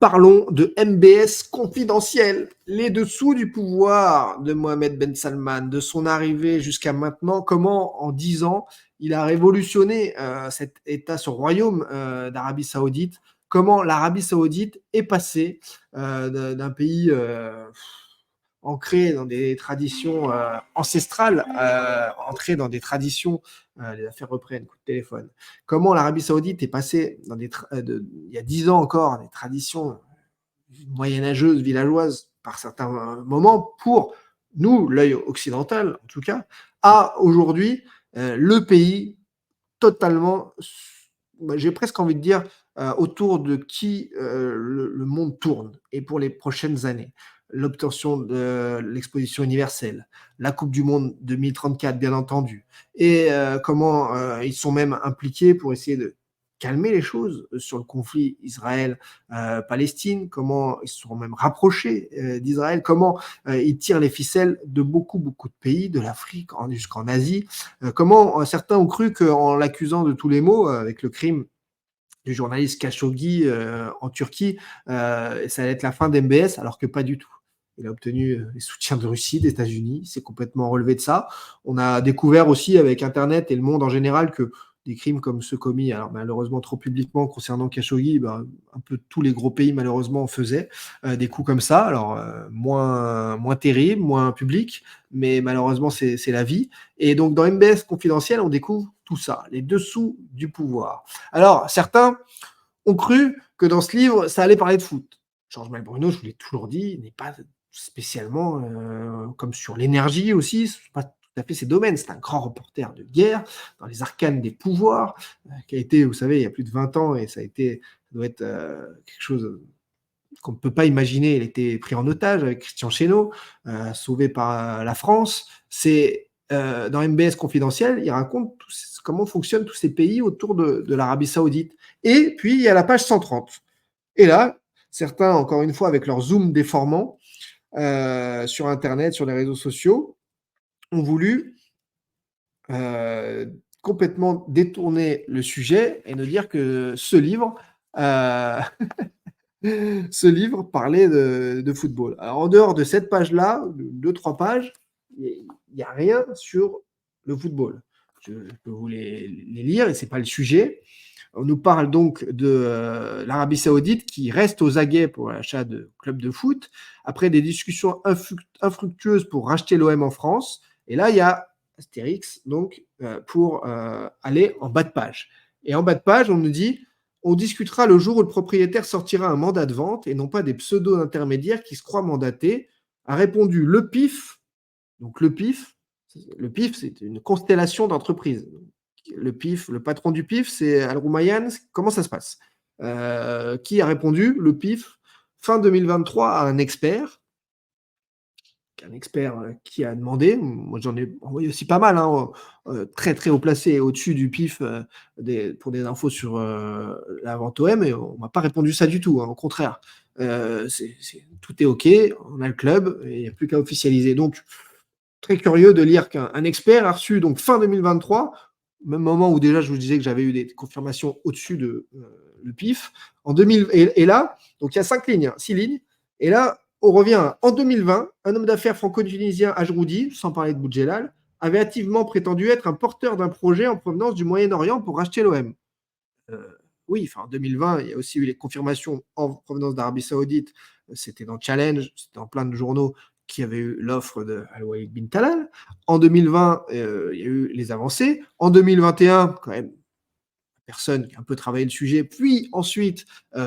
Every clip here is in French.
Parlons de MBS confidentiel, les dessous du pouvoir de Mohammed Ben Salman, de son arrivée jusqu'à maintenant, comment en 10 ans il a révolutionné cet État, ce royaume d'Arabie Saoudite, comment l'Arabie Saoudite est passée d'un pays ancré dans des traditions ancestrales, ancré dans des traditions, les affaires reprennent, coup de téléphone. Comment l'Arabie Saoudite est passée dans il y a 10 ans encore, des traditions moyenâgeuses, villageoises, par certains moments, pour nous, l'œil occidental en tout cas, à aujourd'hui le pays totalement, j'ai presque envie de dire, autour de qui le monde tourne et pour les prochaines années. L'obtention de l'exposition universelle, la Coupe du monde 2034 bien entendu, et comment ils sont même impliqués pour essayer de calmer les choses sur le conflit Israël-Palestine, comment ils se sont même rapprochés d'Israël, comment ils tirent les ficelles de beaucoup, beaucoup de pays, de l'Afrique jusqu'en Asie, comment certains ont cru qu'en l'accusant de tous les maux, avec le crime du journaliste Khashoggi en Turquie, ça allait être la fin d'MBS, alors que pas du tout. Il a obtenu les soutiens de Russie, d'États-Unis, il s'est complètement relevé de ça. On a découvert aussi avec Internet et le monde en général que des crimes comme ceux commis, alors malheureusement trop publiquement concernant Khashoggi, ben, un peu tous les gros pays malheureusement en faisaient des coups comme ça, alors moins terribles, moins publics, mais malheureusement c'est la vie. Et donc dans MBS confidentiel, on découvre tout ça, les dessous du pouvoir. Alors certains ont cru que dans ce livre, ça allait parler de foot. Georges Malbruno, je vous l'ai toujours dit, n'est pas spécialement comme sur l'énergie aussi, c'est pas tout à fait ses domaines. C'est un grand reporter de guerre, dans les arcanes des pouvoirs, qui a été, vous savez, il y a plus de 20 ans, et ça doit être quelque chose qu'on ne peut pas imaginer. Il était pris en otage avec Christian Chesneau, sauvé par la France. C'est dans MBS confidentiel, il raconte comment fonctionnent tous ces pays autour de l'Arabie Saoudite. Et puis il y a la page 130. Et là, certains, encore une fois, avec leur zoom déformant sur Internet, sur les réseaux sociaux, ont voulu complètement détourner le sujet et nous dire que ce livre euh, ce livre parlait de football. Alors, en dehors de cette page-là, deux, trois pages, il n'y a rien sur le football. Je peux vous les lire et ce n'est pas le sujet. On nous parle donc de l'Arabie Saoudite qui reste aux aguets pour l'achat de clubs de foot, après des discussions infructueuses pour racheter l'OM en France. Et là, il y a Astérix donc, pour aller en bas de page. Et en bas de page, on nous dit on discutera le jour où le propriétaire sortira un mandat de vente et non pas des pseudo-intermédiaires qui se croient mandatés, a répondu le PIF. Donc le PIF, c'est une constellation d'entreprises. Le PIF, le patron du PIF, c'est Al Roumayan. Comment ça se passe Qui a répondu le PIF fin 2023 à un expert qui a demandé, moi j'en ai envoyé aussi pas mal, hein, très très haut placé, au-dessus du PIF, pour des infos sur la vente OM, et on m'a pas répondu ça du tout, hein, au contraire. Tout est OK, on a le club, et il n'y a plus qu'à officialiser. Donc, très curieux de lire qu'un expert a reçu, donc fin 2023, même moment où déjà je vous disais que j'avais eu des confirmations au-dessus de le PIF, en 2000, et là, donc il y a 5 lignes, 6 lignes, et là, on revient en 2020, un homme d'affaires franco-tunisien, Ajroudi, sans parler de Boudjelal, avait activement prétendu être un porteur d'un projet en provenance du Moyen-Orient pour racheter l'OM. Euh, oui, enfin, en 2020, il y a aussi eu les confirmations en provenance d'Arabie Saoudite. C'était dans Challenge, c'était dans plein de journaux qui avaient eu l'offre de Al-Walid bin Talal. En 2020, il y a eu les avancées. En 2021, quand même, personne qui a un peu travaillé le sujet. Puis ensuite,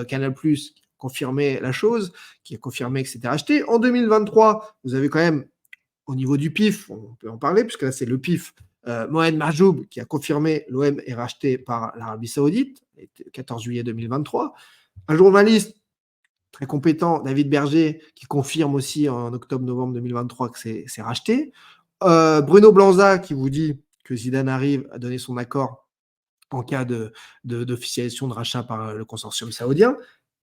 Canal+, confirmé la chose, qui a confirmé que c'était acheté. En 2023, vous avez quand même, au niveau du PIF, on peut en parler, puisque là, c'est le PIF, Mohamed Majoub, qui a confirmé l'OM est racheté par l'Arabie Saoudite, le 14 juillet 2023. Un journaliste très compétent, David Berger, qui confirme aussi en octobre-novembre 2023 que c'est racheté. Bruno Blanza, qui vous dit que Zidane arrive à donner son accord en cas d'officialisation de rachat par le consortium saoudien.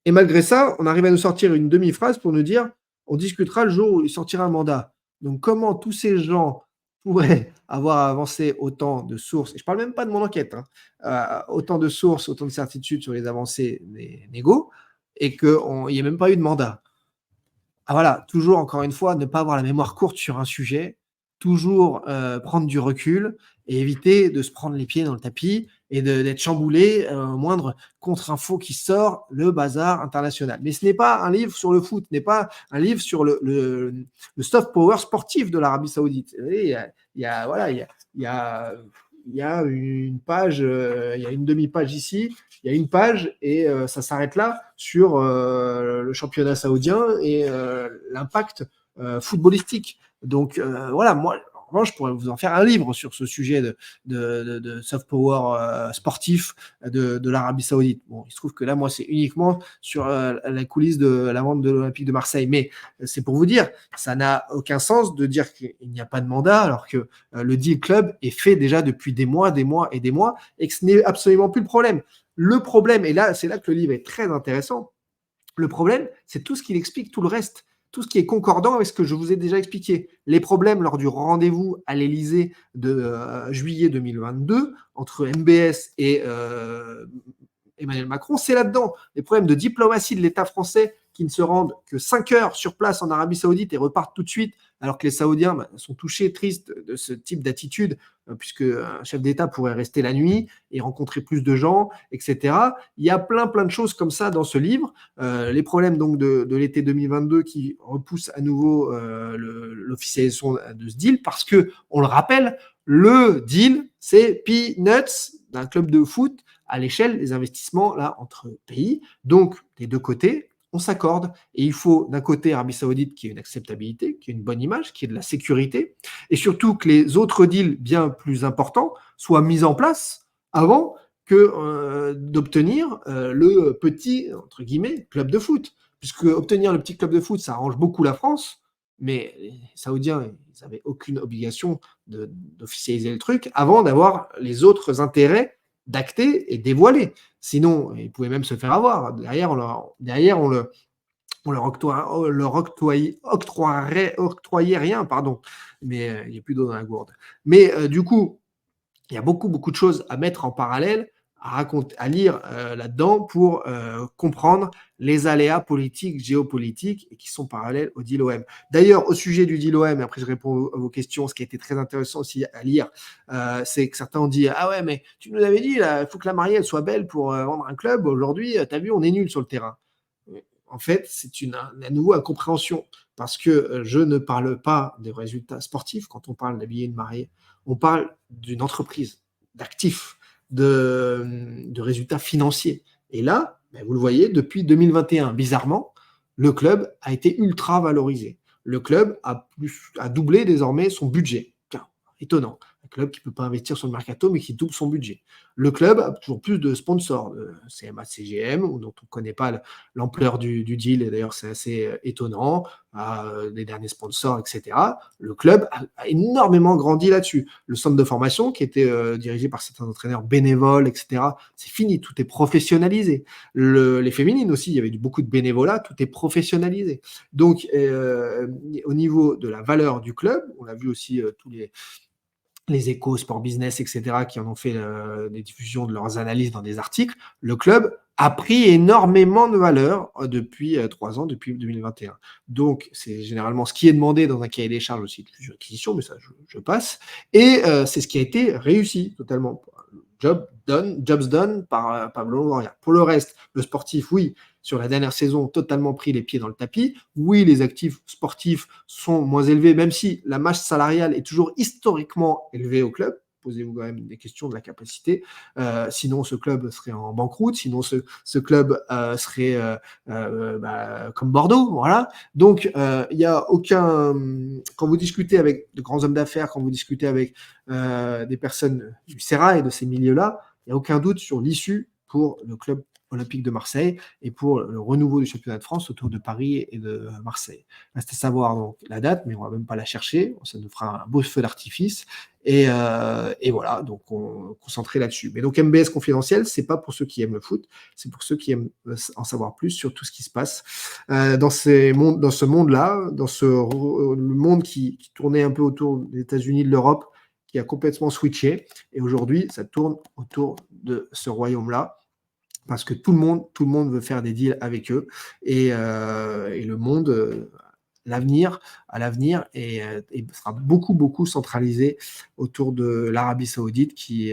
Et malgré ça, on arrive à nous sortir une demi-phrase pour nous dire on discutera le jour où il sortira un mandat. Donc comment tous ces gens pourraient avoir avancé autant de sources, et je ne parle même pas de mon enquête, hein, autant de sources, autant de certitudes sur les avancées des négos, et qu'il n'y ait même pas eu de mandat. Ah voilà, toujours encore une fois, ne pas avoir la mémoire courte sur un sujet, toujours, prendre du recul et éviter de se prendre les pieds dans le tapis et d'être chamboulé, au moindre contre-info qui sort, le bazar international. Mais ce n'est pas un livre sur le foot, ce n'est pas un livre sur le soft power sportif de l'Arabie Saoudite. Vous voyez, il y a voilà, il y a il y a une page, il y a une demi-page ici, il y a une page et ça s'arrête là sur le championnat saoudien et l'impact footballistique. Donc voilà, moi, en revanche, je pourrais vous en faire un livre sur ce sujet de soft power sportif de l'Arabie Saoudite. Bon, il se trouve que là, moi, c'est uniquement sur la coulisse de la vente de l'Olympique de Marseille. Mais c'est pour vous dire, ça n'a aucun sens de dire qu'il n'y a pas de mandat alors que le deal club est fait déjà depuis des mois, des mois et des mois et que ce n'est absolument plus le problème. Le problème, et là, c'est là que le livre est très intéressant, le problème, c'est tout ce qu'il explique, tout le reste, tout ce qui est concordant avec ce que je vous ai déjà expliqué. Les problèmes lors du rendez-vous à l'Elysée de juillet 2022 entre MBS et Emmanuel Macron, c'est là-dedans. Les problèmes de diplomatie de l'État français qui ne se rendent que 5 heures sur place en Arabie Saoudite et repartent tout de suite, alors que les Saoudiens sont touchés, tristes de ce type d'attitude, puisque un chef d'État pourrait rester la nuit et rencontrer plus de gens, etc. Il y a plein de choses comme ça dans ce livre. Les problèmes donc de l'été 2022 qui repoussent à nouveau l'officialisation de ce deal, parce que, on le rappelle, le deal, c'est peanuts d'un club de foot à l'échelle des investissements là entre pays. Donc, des deux côtés, on s'accorde. Et il faut d'un côté Arabie Saoudite qui ait une acceptabilité, qui ait une bonne image, qui ait de la sécurité, et surtout que les autres deals bien plus importants soient mis en place avant que d'obtenir le petit, entre guillemets, club de foot. Puisque obtenir le petit club de foot, ça arrange beaucoup la France, mais les Saoudiens, ils n'avaient aucune obligation d'officialiser le truc avant d'avoir les autres intérêts d'acter et dévoiler. Sinon, ils pouvaient même se faire avoir. Derrière, on leur octroyait rien, pardon. Mais il n'y a plus d'eau dans la gourde. Mais du coup, il y a beaucoup de choses à mettre en parallèle, à lire là-dedans pour comprendre les aléas politiques, géopolitiques et qui sont parallèles au deal OM. D'ailleurs, au sujet du deal OM, et après je réponds à vos questions, ce qui a été très intéressant aussi à lire, c'est que certains ont dit ah ouais, mais tu nous avais dit il faut que la mariée elle soit belle pour vendre un club. Aujourd'hui, t'as vu, on est nul sur le terrain. En fait, c'est à nouveau incompréhension parce que je ne parle pas des résultats sportifs quand on parle d'habiller une mariée. On parle d'une entreprise, d'actifs, de résultats financiers. Et là, ben, vous le voyez, depuis 2021, bizarrement, le club a été ultra valorisé. Le club a doublé désormais son budget. Tiens, étonnant. Un club qui ne peut pas investir sur le mercato, mais qui double son budget. Le club a toujours plus de sponsors, de CMA, CGM, dont on ne connaît pas l'ampleur du deal, et d'ailleurs c'est assez étonnant, les derniers sponsors, etc. Le club a énormément grandi là-dessus. Le centre de formation, qui était dirigé par certains entraîneurs bénévoles, etc., c'est fini, tout est professionnalisé. Les féminines aussi, il y avait beaucoup de bénévolat, tout est professionnalisé. Donc, au niveau de la valeur du club, on l'a vu aussi tous les Échos, Sport Business, etc., qui en ont fait des diffusions de leurs analyses dans des articles, le club a pris énormément de valeur depuis 3 ans, depuis 2021. Donc, c'est généralement ce qui est demandé dans un cahier des charges aussi de fusion acquisition, mais ça, je passe. Et c'est ce qui a été réussi totalement. Jobs done par Pablo Longoria. Pour le reste, le sportif, oui, sur la dernière saison, totalement pris les pieds dans le tapis. Oui, les actifs sportifs sont moins élevés, même si la masse salariale est toujours historiquement élevée au club. Posez-vous quand même des questions de la capacité. Sinon, ce club serait en banqueroute. Sinon, ce club serait comme Bordeaux. Voilà. Donc, il n'y a aucun... Quand vous discutez avec de grands hommes d'affaires, quand vous discutez avec des personnes du Sérail et de ces milieux-là, il n'y a aucun doute sur l'issue pour le club olympique de Marseille et pour le renouveau du championnat de France autour de Paris et de Marseille. Reste à savoir donc la date, mais on va même pas la chercher. Ça nous fera un beau feu d'artifice. Et voilà, donc on concentrer là-dessus. Mais donc MBS confidentiel, c'est pas pour ceux qui aiment le foot, c'est pour ceux qui aiment en savoir plus sur tout ce qui se passe dans ce monde-là, le monde qui tournait un peu autour des États-Unis, de l'Europe, qui a complètement switché. Et aujourd'hui, ça tourne autour de ce royaume-là, parce que tout le monde veut faire des deals avec eux et le monde, l'avenir à l'avenir et sera beaucoup, beaucoup centralisé autour de l'Arabie Saoudite qui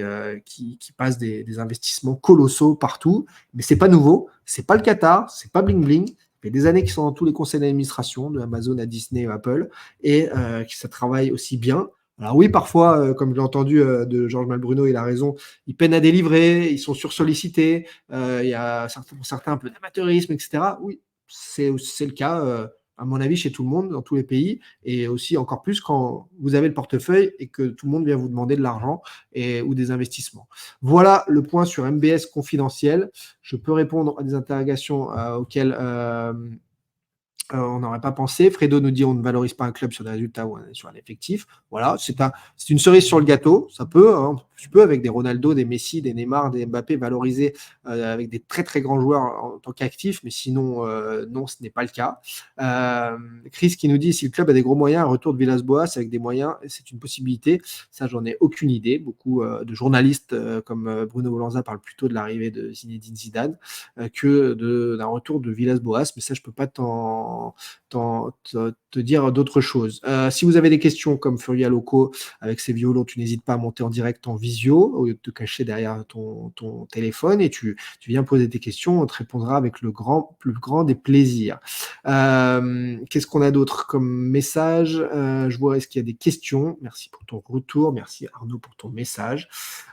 passe des investissements colossaux partout. Mais c'est pas nouveau, c'est pas le Qatar, c'est pas bling bling. Ça fait des années qu'ils sont dans tous les conseils d'administration, de Amazon à Disney à Apple, et que ça travaille aussi bien. Alors oui, parfois, comme je l'ai entendu de Georges Malbruno, il a raison, ils peinent à délivrer, ils sont sursollicités, il y a certains, pour certains un peu d'amateurisme, etc. Oui, c'est le cas, à mon avis, chez tout le monde, dans tous les pays, et aussi encore plus quand vous avez le portefeuille et que tout le monde vient vous demander de l'argent ou des investissements. Voilà le point sur MBS confidentiel. Je peux répondre à des interrogations auxquelles on n'aurait pas pensé. Fredo nous dit on ne valorise pas un club sur des résultats ou sur un effectif. Voilà, c'est une cerise sur le gâteau. Ça peut, hein, tu peux avec des Ronaldo, des Messi, des Neymar, des Mbappé valoriser avec des très très grands joueurs en tant qu'actifs, mais sinon non, ce n'est pas le cas. Chris qui nous dit si le club a des gros moyens, un retour de Villas-Boas avec des moyens, c'est une possibilité. Ça, j'en ai aucune idée. Beaucoup de journalistes comme Bruno Bolanza parlent plutôt de l'arrivée de Zinedine Zidane d'un retour de Villas-Boas, mais ça, je peux pas te dire d'autres choses. Si vous avez des questions comme Furia Loco avec ses violons, tu n'hésites pas à monter en direct en visio au lieu de te cacher derrière ton téléphone et tu viens poser tes questions, on te répondra avec le plus grand des plaisirs. Qu'est-ce qu'on a d'autre comme message? Je vois, est-ce qu'il y a des questions? Merci pour ton retour, merci Arnaud pour ton message.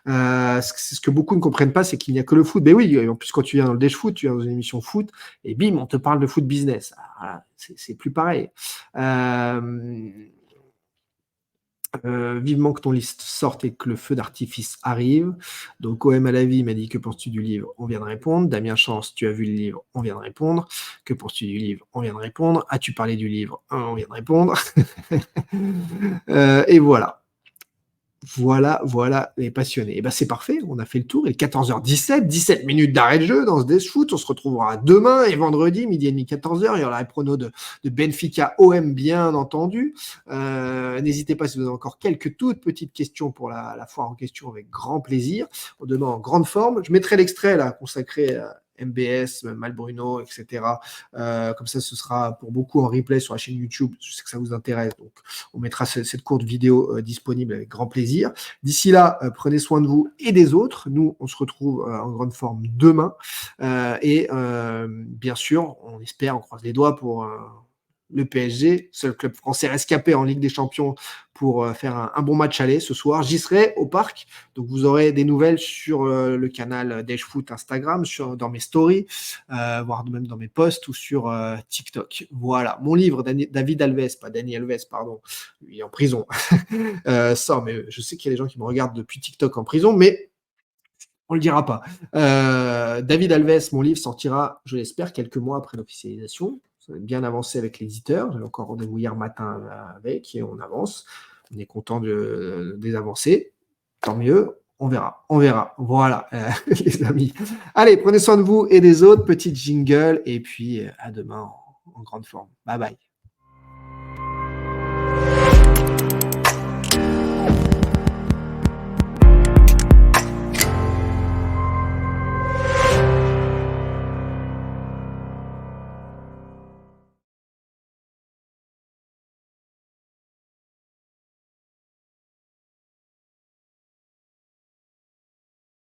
Ce que beaucoup ne comprennent pas, c'est qu'il n'y a que le foot. Mais oui, en plus, quand tu viens dans le Dash Foot, tu viens dans une émission foot, et bim, on te parle de foot business. Ah, c'est plus pareil. Vivement que ton liste sorte et que le feu d'artifice arrive. Donc OM à la vie m'a dit que penses-tu du livre? On vient de répondre. Damien Chance, tu as vu le livre? On vient de répondre. Que penses-tu du livre? On vient de répondre. As-tu parlé du livre? On vient de répondre. Et voilà. Voilà les passionnés. Et ben c'est parfait, on a fait le tour. Il est 14h17, 17 minutes d'arrêt de jeu dans ce Dash Foot. On se retrouvera demain et vendredi, midi et demi, 14h. Il y aura les pronos de Benfica OM, bien entendu. N'hésitez pas si vous avez encore quelques toutes petites questions pour la foire en question, avec grand plaisir. Demain en grande forme. Je mettrai l'extrait là consacré à MBS, Malbruno, etc. Comme ça, ce sera pour beaucoup en replay sur la chaîne YouTube. Je sais que ça vous intéresse, donc on mettra cette courte vidéo disponible avec grand plaisir. D'ici là, prenez soin de vous et des autres. Nous, on se retrouve en grande forme demain. Bien sûr, on espère, on croise les doigts pour le PSG, seul club français rescapé en Ligue des Champions pour faire un bon match aller ce soir. J'y serai au parc, donc vous aurez des nouvelles sur le canal Dash Foot Instagram, dans mes stories, voire même dans mes posts ou sur TikTok. Voilà, mon livre, David Alves, pas Dani Alves, pardon, lui est en prison, sort, mais je sais qu'il y a des gens qui me regardent depuis TikTok en prison, mais on le dira pas. David Alves, mon livre sortira, je l'espère, quelques mois après l'officialisation. Ça va être bien avancé avec l'éditeur. J'avais encore rendez-vous hier matin avec et on avance. On est content des avancées. Tant mieux. On verra. On verra. Voilà, les amis. Allez, prenez soin de vous et des autres. Petite jingle et puis à demain en grande forme. Bye bye.